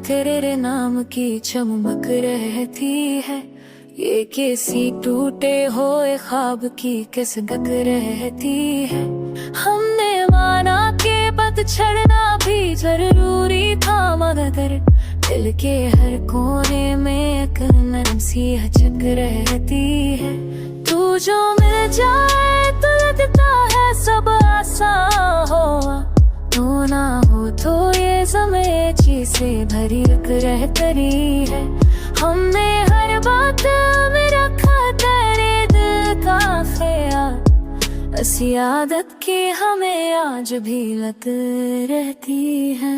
तेरे नाम की चमक रहती है। ये किसी टूटे हुए ख्वाब की किस्मत रहती है। हमने माना के पतझड़ना भी जरूरी था, मगर दिल के हर कोने में एक नरम सी हचक रहती है। तू जो मिल जाए तो लगता है सब आसान हो, तू ना हो तो ये समय चीज़ें भरी रहती है। हमने हर बात में रखा तेरे दिल का ख्याल, ऐसी आदत की हमें आज भी लग रहती है।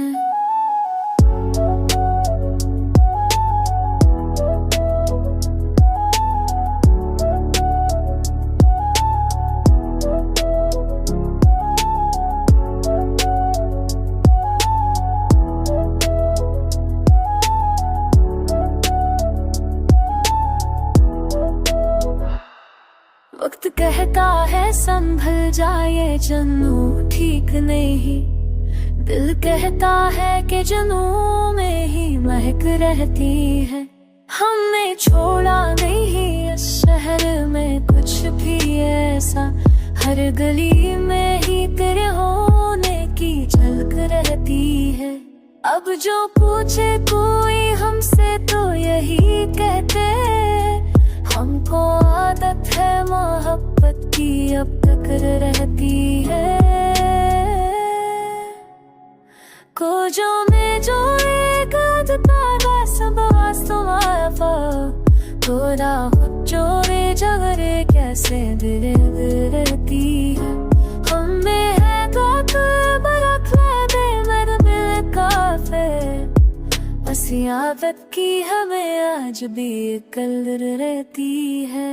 वक्त कहता है संभल जाए जनू ठीक नहीं, दिल कहता है कि जनू में ही महक रहती है। हमने छोड़ा नहीं इस शहर में कुछ भी ऐसा, हर गली में ही तेरे होने की झलक रहती है। अब जो पूछे कोई हमसे तो यही कहते, हमको आदत है मोहब्बत की अब तक रहती है। को जो में जो एक तारा सब आसमां थोड़ा जो जगरे कैसे दिल रहती है। हमें है तो बरख दे मेरे दिल का फिर, बस आदत की हमें आज भी कल रहती है।